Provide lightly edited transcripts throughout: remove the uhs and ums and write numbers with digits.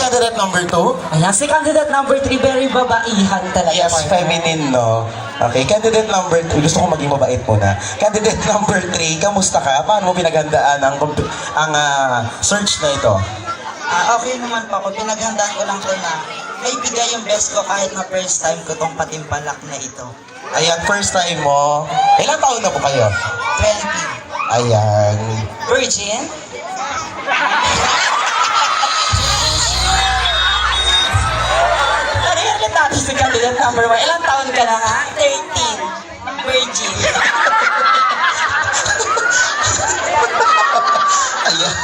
candidate number 2? Ayan, si candidate number 3, very babaihan talaga. Yes, partner. feminine, no? Okay, candidate number 2, gusto ko maging mabait muna. Candidate number 3, kamusta ka? Paano mo pinaghandaan ang search na ito? Okay naman po ako. Pinaghandaan ko lang to na may bigay yung best ko kahit na first time ko tong patimpalak na ito. Ayan, first time mo. Ilang taon na po kayo? 20. Ayan. Virgin? Ano yan natin si candidate number 1? Ilang taon ka na nga? 13. Virgin. Ayan.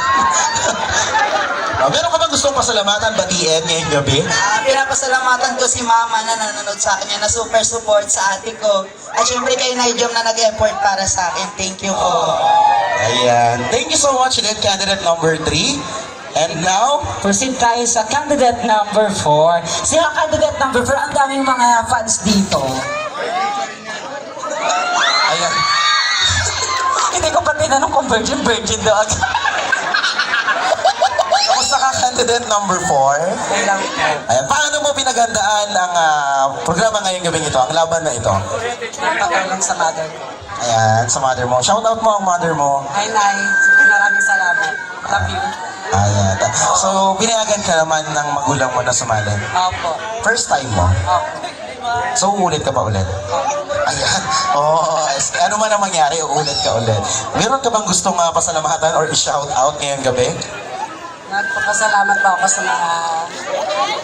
Meron ka bang gustong pasalamatan, batiin ngayong gabi? Pinapasalamatan ko si mama na nanonood sa akin na super support sa ate ko. At syempre kay Nigel na nag-effort para sa akin. Thank you po. Ayan. Thank you so much again, candidate number 3. And now, Proceed tayo sa candidate number 4. Sila candidate number 4, ang daming mga fans dito. ayan. Hindi ko pa tinanong kung virgin daw. Kamusta ka, candidate number 4? Ayan. Paano mo pinaghandaan ang programa ngayong gabi ito, ang laban na ito? Napakalang sa mother. Ayan, sa mother mo. Shout out mo ang mother mo. Hi, Nay. Maraming salamat. Love you. Ayan. So, pinayagan ka naman ng magulang mo na sumali. Opo. First time mo. Opo. So, uulit ka pa ulit. Ayan. Oh, ano man ang mangyari, uulit ka ulit. Meron ka bang gustong pasalamatan or i-shout out ngayong gabi? Nagpapasalamat po ako sa mga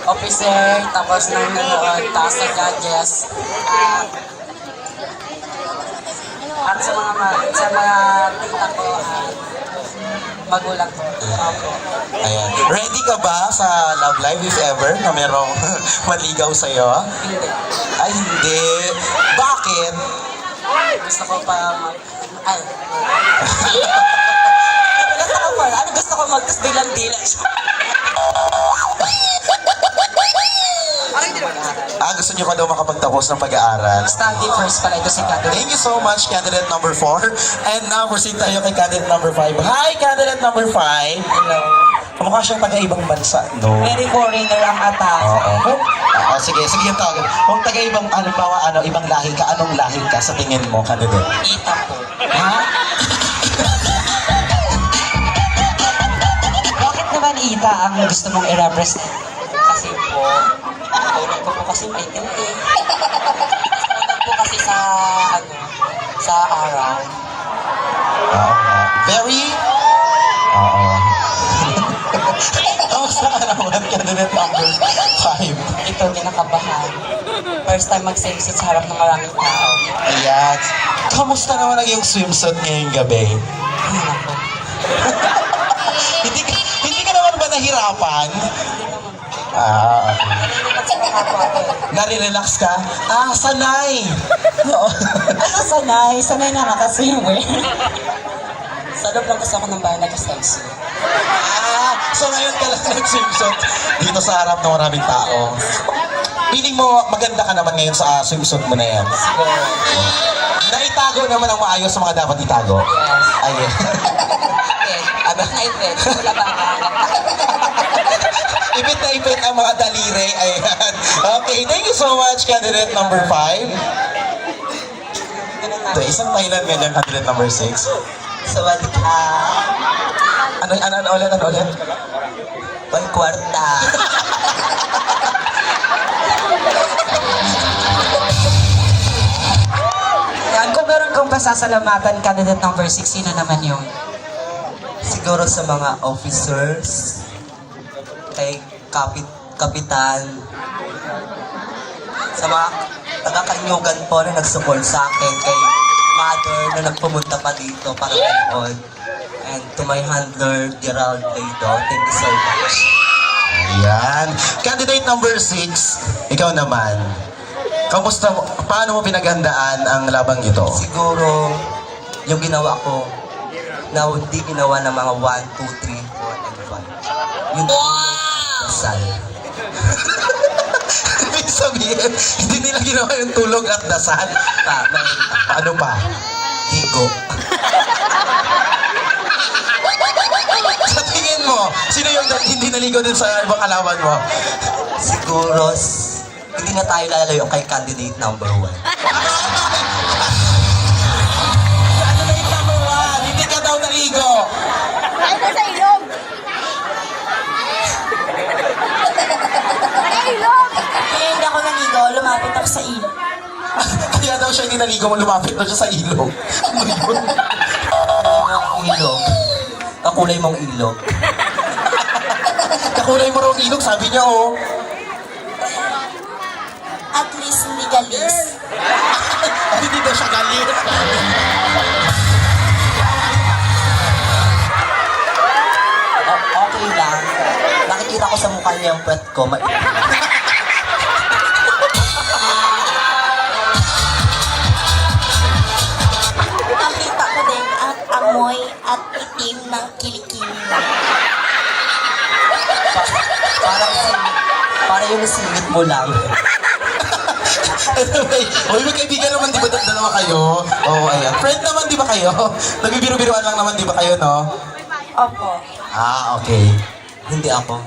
officer, tapos nang nanood, tapos sa judges, at sa mga tita ko, magulang ko. Opo. Ayan. Ready ka ba sa Love Live if ever na merong maligaw sa'yo? Hindi. Ay, hindi. Bakit? Gusto ko pa ay. Gusto ko magtas bilang dila. Gusto niyo pa daw makapagtapos ng pag-aaral. Study first pala ito si candidate. Thank you so much, candidate number 4. And now, proceed tayo kay candidate number 5. Hi, candidate number 5. Hello. Kamukha siyang taga-ibang bansa, no? Very foreigner ang atake. Oo. Sige yung tawag. Kung taga-ibang, ibang lahi ka, anong lahi ka sa tingin mo, candidate? Ita po. Ha? Bakit naman Ita ang gusto mong i-represent? Kasi po, tulong ko po kasi may tinti. Tulong po kasi sa araw. Very? Oo. Kamusta ka naman, candidate number 5? Ito, kinakabahan. First time mag-swimsuit sa harap ng maraming tao. Ayan. Kamusta naman ang iyong swimsuit ngayong gabi? Ay, naku. Hindi ka naman ba nahirapan? Okay. Nare-relax ka? Sanay! Oo. Ano sanay? Sanay na nakaswimmer. Sa loob lang kasi ako ng bahay nag-sexy. So ngayon ka lang nag-swimsuit dito sa harap ng maraming tao. Feeling mo maganda ka naman ngayon sa swimsuit mo na yan. Siguro. Naitago naman ang maayos sa mga dapat itago. Yes. Ayun. Ano? Naipit. Wala ba ang Ipit na ipit ang mga daliri. Ayan. Okay, thank you so much, candidate number 5. Ito, isang Thailand ganyan, candidate number 6. Sawadee ka. Ano ulit? Pang kwarta. Yan, kung meron kong pasasalamatan, candidate number 6, sino naman yung? Siguro sa mga officers, kay kapitan, sa mga taga-Kanyugan po na nag-support sa akin, kay mother na nagpumunta pa dito para manood, and to my handler, Gerald Laido, thank you so much. Ayan. Candidate number 6, ikaw naman. Kamusta mo, paano mo pinaghandaan ang labang ito? Siguro, yung ginawa ko, na hindi ginawa ng mga 1, 2, 3, 4, and 5. Yung dasal. Ibig sabihin, hindi nila ginawa yung tulog at dasal. Ano pa? Higo. Sa tingin mo? Sino yung hindi naligo din sa ibang kalaban mo? Siguro, hindi na tayo lalayo kay candidate number 1. Candidate number 1, hindi ka daw naligo. Ay, nasa ilog! Sa ilog! Kaya hindi ako naligo, lumapit ako sa ilog. Kaya daw siya hindi naligo, lumapit daw siya sa ilog. Ano yun? Ilog. Kakulay mong ilog. Kakulay mo raw ang ilog, sabi niya, oh. At least hindi galis. Hindi daw siya galit. Okay lang. Nakikita ko sa mukha niya yung puwet ko. Nakita ko din ang amoy at itim ng kilikili. Para yung singit mo lang. Anyway, oy, magkaibigan naman, di ba dalawa kayo? Oo, ayan. Friend naman, di ba kayo? Nagbibiro-biroan lang naman, di ba kayo, no? Opo. Ah, okay. Hindi ako.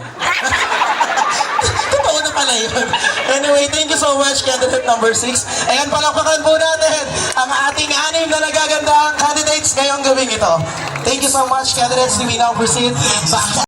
Totoo na pala yun. Anyway, thank you so much, candidate number 6. Ayan, palakpakan po natin ang ating 6 na nagagandang candidates ngayong gabing ito. Thank you so much, candidates. We now proceed back